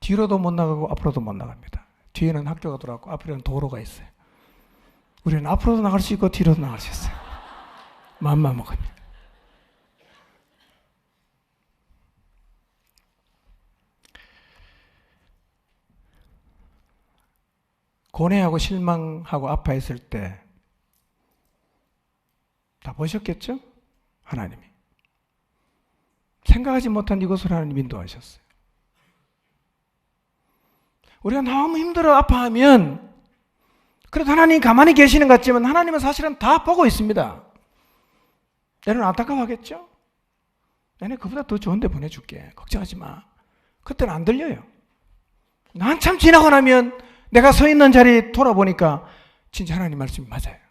Speaker 1: 뒤로도 못 나가고 앞으로도 못 나갑니다. 뒤에는 학교가 들어갔고 앞에는 도로가 있어요. 우리는 앞으로도 나갈 수 있고 뒤로도 나갈 수 있어요. 마음만 먹으면. 고뇌하고 실망하고 아파했을 때 다 보셨겠죠? 하나님이. 생각하지 못한 이곳을 하나님 인도하셨어요. 우리가 너무 힘들어 아파하면 그래도 하나님이 가만히 계시는 것 같지만 하나님은 사실은 다 보고 있습니다. 얘는 안타까워하겠죠? 얘네 그보다 더 좋은 데 보내줄게. 걱정하지 마. 그때는 안 들려요. 한참 지나고 나면 내가 서 있는 자리에 돌아보니까 진짜 하나님 말씀이 맞아요.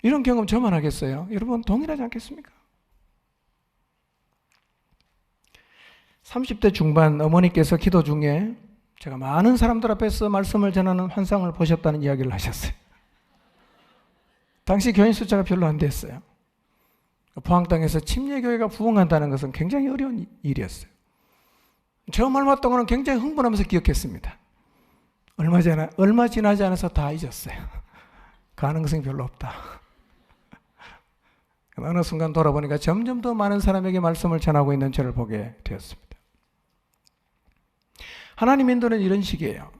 Speaker 1: 이런 경험 저만 하겠어요? 여러분 동일하지 않겠습니까? 30대 중반 어머니께서 기도 중에 제가 많은 사람들 앞에서 말씀을 전하는 환상을 보셨다는 이야기를 하셨어요. 당시 교인 숫자가 별로 안 됐어요. 포항 땅에서 침례교회가 부흥한다는 것은 굉장히 어려운 일이었어요. 처음 얼마 동안은 굉장히 흥분하면서 기억했습니다. 얼마 지나지 않아서 다 잊었어요. 가능성이 별로 없다. 어느 순간 돌아보니까 점점 더 많은 사람에게 말씀을 전하고 있는 저를 보게 되었습니다. 하나님 인도는 이런 식이에요.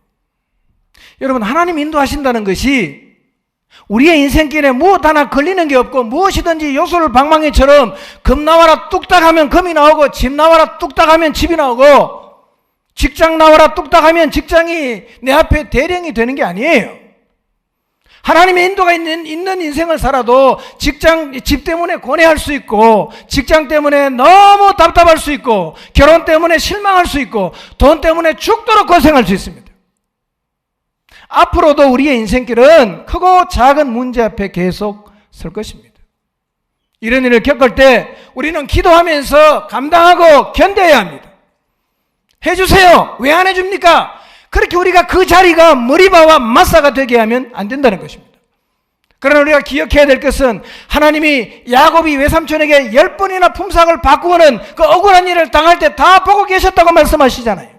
Speaker 1: 여러분, 하나님 인도하신다는 것이 우리의 인생길에 무엇 하나 걸리는 게 없고 무엇이든지 요술 방망이처럼 금 나와라 뚝딱 하면 금이 나오고 집 나와라 뚝딱 하면 집이 나오고 직장 나와라 뚝딱 하면 직장이 내 앞에 대령이 되는 게 아니에요. 하나님의 인도가 있는 인생을 살아도 집 때문에 고뇌할 수 있고 직장 때문에 너무 답답할 수 있고 결혼 때문에 실망할 수 있고 돈 때문에 죽도록 고생할 수 있습니다. 앞으로도 우리의 인생길은 크고 작은 문제 앞에 계속 설 것입니다. 이런 일을 겪을 때 우리는 기도하면서 감당하고 견뎌야 합니다. 해주세요. 왜 안 해줍니까? 그렇게 우리가 그 자리가 머리바와 마사가 되게 하면 안 된다는 것입니다. 그러나 우리가 기억해야 될 것은 하나님이 야곱이 외삼촌에게 10번이나 품삯을 바꾸는 그 억울한 일을 당할 때 다 보고 계셨다고 말씀하시잖아요.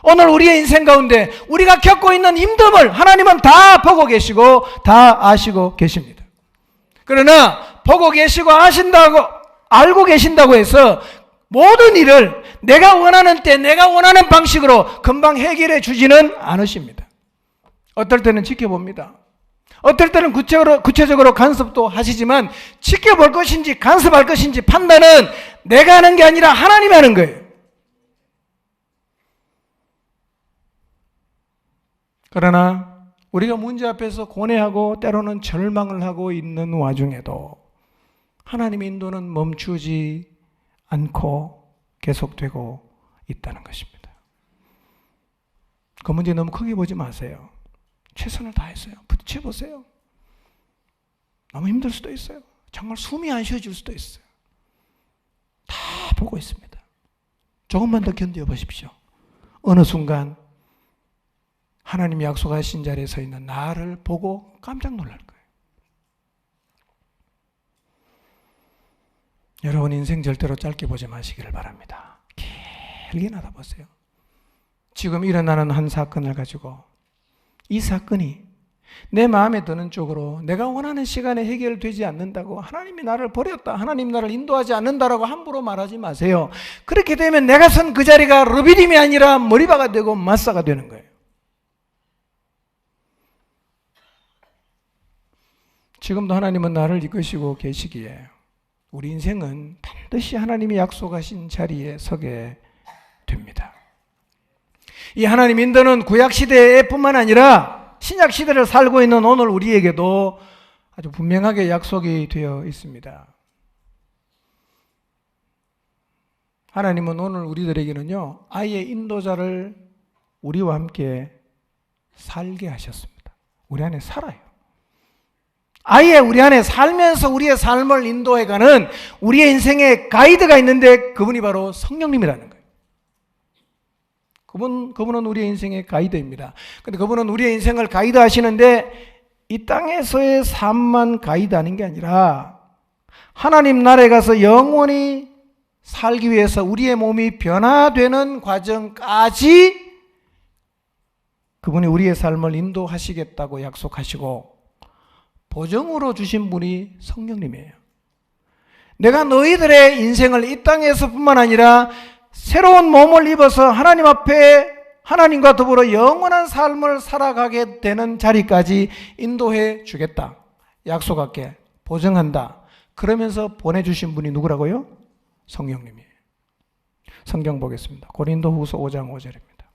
Speaker 1: 오늘 우리의 인생 가운데 우리가 겪고 있는 힘듦을 하나님은 다 보고 계시고 다 아시고 계십니다. 그러나 보고 계시고 아신다고 알고 계신다고 해서 모든 일을 내가 원하는 때 내가 원하는 방식으로 금방 해결해 주지는 않으십니다. 어떨 때는 지켜봅니다. 어떨 때는 구체적으로 간섭도 하시지만 지켜볼 것인지 간섭할 것인지 판단은 내가 하는 게 아니라 하나님이 하는 거예요. 그러나 우리가 문제 앞에서 고뇌하고 때로는 절망을 하고 있는 와중에도 하나님의 인도는 멈추지 않고 계속되고 있다는 것입니다. 그 문제 너무 크게 보지 마세요. 최선을 다했어요. 부딪혀보세요. 너무 힘들 수도 있어요. 정말 숨이 안 쉬어질 수도 있어요. 다 보고 있습니다. 조금만 더 견뎌보십시오. 어느 순간 하나님이 약속하신 자리에 서 있는 나를 보고 깜짝 놀랄 거예요. 여러분 인생 절대로 짧게 보지 마시기를 바랍니다. 길게 나다보세요. 지금 일어나는 한 사건을 가지고 이 사건이 내 마음에 드는 쪽으로 내가 원하는 시간에 해결되지 않는다고 하나님이 나를 버렸다, 하나님 나를 인도하지 않는다라고 함부로 말하지 마세요. 그렇게 되면 내가 선 그 자리가 르비딤이 아니라 머리바가 되고 마사가 되는 거예요. 지금도 하나님은 나를 이끄시고 계시기에 우리 인생은 반드시 하나님이 약속하신 자리에 서게 됩니다. 이 하나님 인도는 구약시대뿐만 아니라 신약시대를 살고 있는 오늘 우리에게도 아주 분명하게 약속이 되어 있습니다. 하나님은 오늘 우리들에게는요, 아예 인도자를 우리와 함께 살게 하셨습니다. 우리 안에 살아요. 아예 우리 안에 살면서 우리의 삶을 인도해가는 우리의 인생의 가이드가 있는데 그분이 바로 성령님이라는 거예요. 그분은 우리의 인생의 가이드입니다. 근데 그분은 우리의 인생을 가이드 하시는데 이 땅에서의 삶만 가이드 하는 게 아니라 하나님 나라에 가서 영원히 살기 위해서 우리의 몸이 변화되는 과정까지 그분이 우리의 삶을 인도하시겠다고 약속하시고 보증으로 주신 분이 성령님이에요. 내가 너희들의 인생을 이 땅에서뿐만 아니라 새로운 몸을 입어서 하나님 앞에 하나님과 더불어 영원한 삶을 살아가게 되는 자리까지 인도해 주겠다. 약속할게. 보증한다. 그러면서 보내주신 분이 누구라고요? 성령님이에요. 성경 보겠습니다. 고린도후서 5장 5절입니다.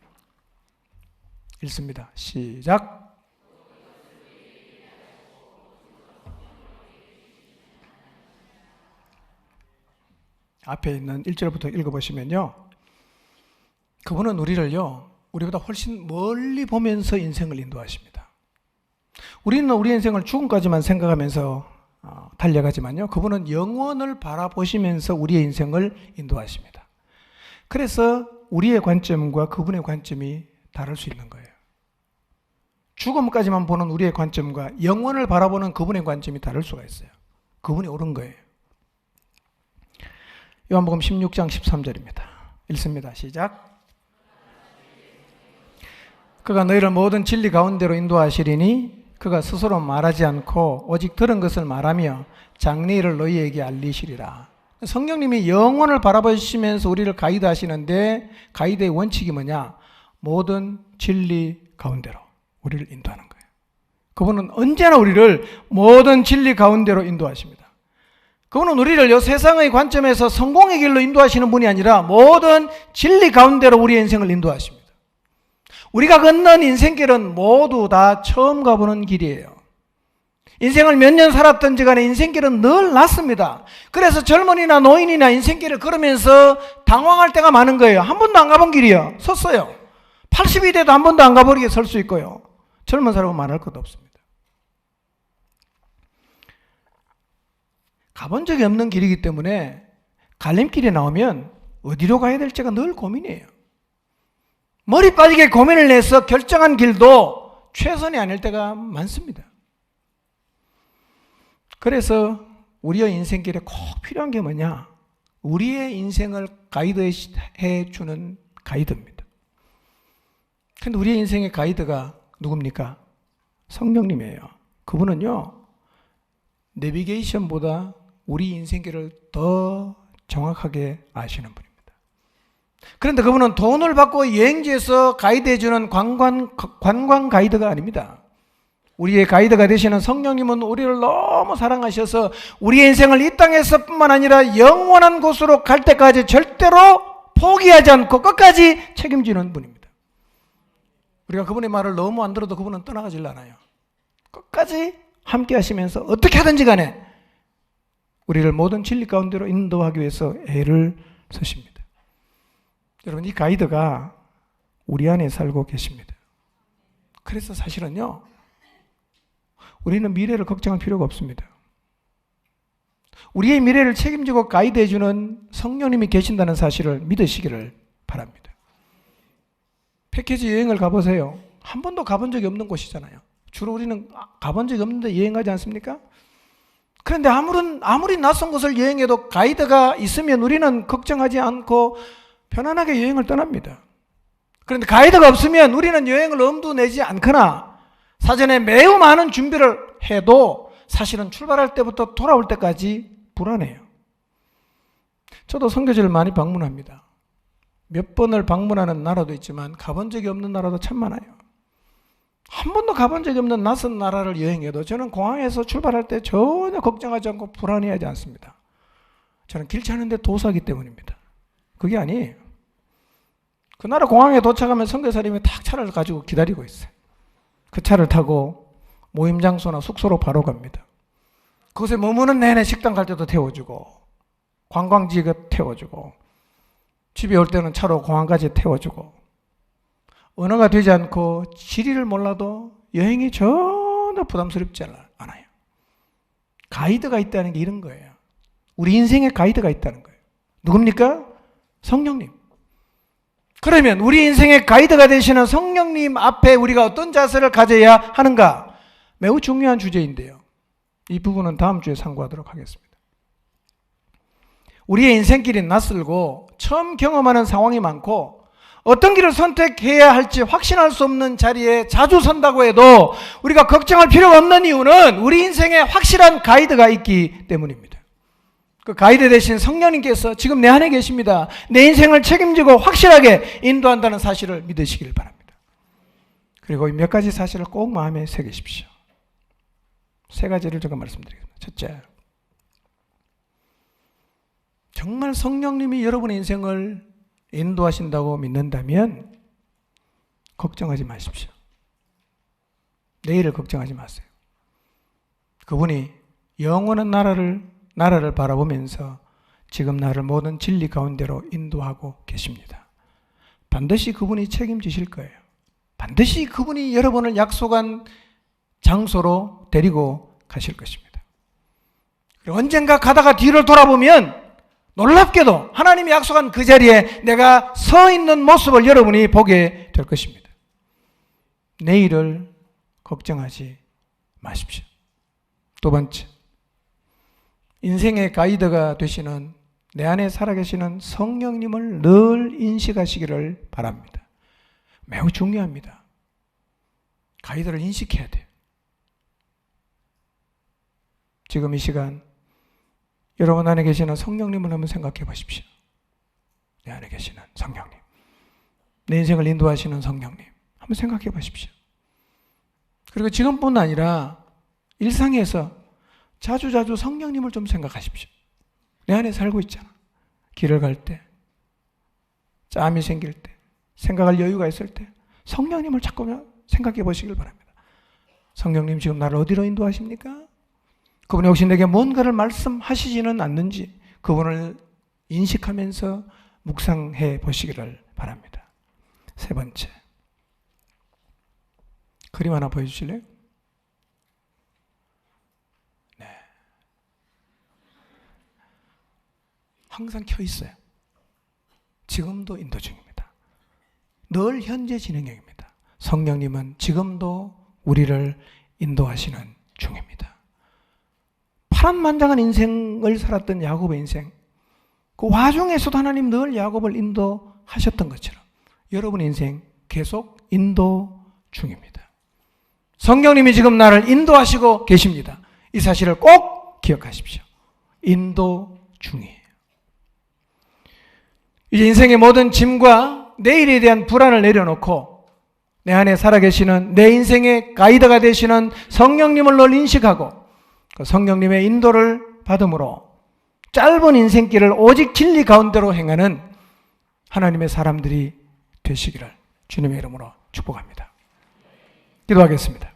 Speaker 1: 읽습니다. 시작. 앞에 있는 1절부터 읽어보시면요, 그분은 우리를요, 우리보다 훨씬 멀리 보면서 인생을 인도하십니다. 우리는 우리 인생을 죽음까지만 생각하면서 달려가지만요, 그분은 영원을 바라보시면서 우리의 인생을 인도하십니다. 그래서 우리의 관점과 그분의 관점이 다를 수 있는 거예요. 죽음까지만 보는 우리의 관점과 영원을 바라보는 그분의 관점이 다를 수가 있어요. 그분이 옳은 거예요. 요한복음 16장 13절입니다. 읽습니다. 시작. 그가 너희를 모든 진리 가운데로 인도하시리니 그가 스스로 말하지 않고 오직 들은 것을 말하며 장래일을 너희에게 알리시리라. 성령님이 영혼을 바라보시면서 우리를 가이드 하시는데 가이드의 원칙이 뭐냐? 모든 진리 가운데로 우리를 인도하는 거예요. 그분은 언제나 우리를 모든 진리 가운데로 인도하십니다. 그분은 우리를 이 세상의 관점에서 성공의 길로 인도하시는 분이 아니라 모든 진리 가운데로 우리의 인생을 인도하십니다. 우리가 걷는 인생길은 모두 다 처음 가보는 길이에요. 인생을 몇 년 살았든지 간에 인생길은 늘 낫습니다. 그래서 젊은이나 노인이나 인생길을 걸으면서 당황할 때가 많은 거예요. 한 번도 안 가본 길이요. 섰어요. 80이 돼도 한 번도 안 가보게 설 수 있고요. 젊은 사람은 말할 것도 없습니다. 가본 적이 없는 길이기 때문에 갈림길에 나오면 어디로 가야 될지가 늘 고민이에요. 머리 빠지게 고민을 내서 결정한 길도 최선이 아닐 때가 많습니다. 그래서 우리의 인생길에 꼭 필요한 게 뭐냐? 우리의 인생을 가이드해 주는 가이드입니다. 근데 우리의 인생의 가이드가 누굽니까? 성령님이에요. 그분은요, 내비게이션보다 우리 인생길을 더 정확하게 아시는 분입니다. 그런데 그분은 돈을 받고 여행지에서 가이드해주는 관광 가이드가 아닙니다. 우리의 가이드가 되시는 성령님은 우리를 너무 사랑하셔서 우리의 인생을 이 땅에서 뿐만 아니라 영원한 곳으로 갈 때까지 절대로 포기하지 않고 끝까지 책임지는 분입니다. 우리가 그분의 말을 너무 안 들어도 그분은 떠나가질 않아요. 끝까지 함께 하시면서 어떻게 하든지 간에 우리를 모든 진리 가운데로 인도하기 위해서 애를 쓰십니다. 여러분, 이 가이드가 우리 안에 살고 계십니다. 그래서 사실은요, 우리는 미래를 걱정할 필요가 없습니다. 우리의 미래를 책임지고 가이드해주는 성령님이 계신다는 사실을 믿으시기를 바랍니다. 패키지 여행을 가보세요. 한 번도 가본 적이 없는 곳이잖아요. 주로 우리는 가본 적이 없는데 여행하지 않습니까? 그런데 아무리 낯선 곳을 여행해도 가이드가 있으면 우리는 걱정하지 않고 편안하게 여행을 떠납니다. 그런데 가이드가 없으면 우리는 여행을 엄두 내지 않거나 사전에 매우 많은 준비를 해도 사실은 출발할 때부터 돌아올 때까지 불안해요. 저도 선교지를 많이 방문합니다. 몇 번을 방문하는 나라도 있지만 가본 적이 없는 나라도 참 많아요. 한 번도 가본 적이 없는 낯선 나라를 여행해도 저는 공항에서 출발할 때 전혀 걱정하지 않고 불안해하지 않습니다. 저는 길 찾는데 도사기 때문입니다. 그게 아니에요. 그 나라 공항에 도착하면 선교사님이 탁 차를 가지고 기다리고 있어요. 그 차를 타고 모임 장소나 숙소로 바로 갑니다. 그곳에 머무는 내내 식당 갈 때도 태워주고 관광지에 태워주고 집에 올 때는 차로 공항까지 태워주고 언어가 되지 않고 지리를 몰라도 여행이 전혀 부담스럽지 않아요. 가이드가 있다는 게 이런 거예요. 우리 인생에 가이드가 있다는 거예요. 누굽니까? 성령님. 그러면 우리 인생의 가이드가 되시는 성령님 앞에 우리가 어떤 자세를 가져야 하는가? 매우 중요한 주제인데요. 이 부분은 다음 주에 상고하도록 하겠습니다. 우리의 인생길이 낯설고 처음 경험하는 상황이 많고 어떤 길을 선택해야 할지 확신할 수 없는 자리에 자주 선다고 해도 우리가 걱정할 필요가 없는 이유는 우리 인생에 확실한 가이드가 있기 때문입니다. 그 가이드 대신 성령님께서 지금 내 안에 계십니다. 내 인생을 책임지고 확실하게 인도한다는 사실을 믿으시길 바랍니다. 그리고 이 몇 가지 사실을 꼭 마음에 새기십시오. 세 가지를 제가 말씀드리겠습니다. 첫째, 정말 성령님이 여러분의 인생을 인도하신다고 믿는다면 걱정하지 마십시오. 내일을 걱정하지 마세요. 그분이 영원한 나라를 바라보면서 지금 나를 모든 진리 가운데로 인도하고 계십니다. 반드시 그분이 책임지실 거예요. 반드시 그분이 여러분을 약속한 장소로 데리고 가실 것입니다. 그리고 언젠가 가다가 뒤를 돌아보면 놀랍게도 하나님이 약속한 그 자리에 내가 서 있는 모습을 여러분이 보게 될 것입니다. 내일을 걱정하지 마십시오. 두 번째, 인생의 가이드가 되시는 내 안에 살아계시는 성령님을 늘 인식하시기를 바랍니다. 매우 중요합니다. 가이드를 인식해야 돼요. 지금 이 시간 여러분 안에 계시는 성령님을 한번 생각해 보십시오. 내 안에 계시는 성령님, 내 인생을 인도하시는 성령님 한번 생각해 보십시오. 그리고 지금뿐 아니라 일상에서 자주자주 성령님을 좀 생각하십시오. 내 안에 살고 있잖아. 길을 갈 때, 짬이 생길 때, 생각할 여유가 있을 때 성령님을 자꾸 생각해 보시길 바랍니다. 성령님 지금 나를 어디로 인도하십니까? 그분이 혹시 내게 뭔가를 말씀하시지는 않는지 그분을 인식하면서 묵상해 보시기를 바랍니다. 세 번째, 그림 하나 보여주실래요? 네. 항상 켜 있어요. 지금도 인도 중입니다. 늘 현재 진행형입니다. 성령님은 지금도 우리를 인도하시는 중입니다. 파란만장한 인생을 살았던 야곱의 인생, 그 와중에서도 하나님 늘 야곱을 인도하셨던 것처럼 여러분의 인생 계속 인도 중입니다. 성령님이 지금 나를 인도하시고 계십니다. 이 사실을 꼭 기억하십시오. 인도 중이에요. 이제 인생의 모든 짐과 내일에 대한 불안을 내려놓고 내 안에 살아계시는 내 인생의 가이드가 되시는 성령님을 늘 인식하고 그 성령님의 인도를 받음으로 짧은 인생길을 오직 진리 가운데로 행하는 하나님의 사람들이 되시기를 주님의 이름으로 축복합니다. 기도하겠습니다.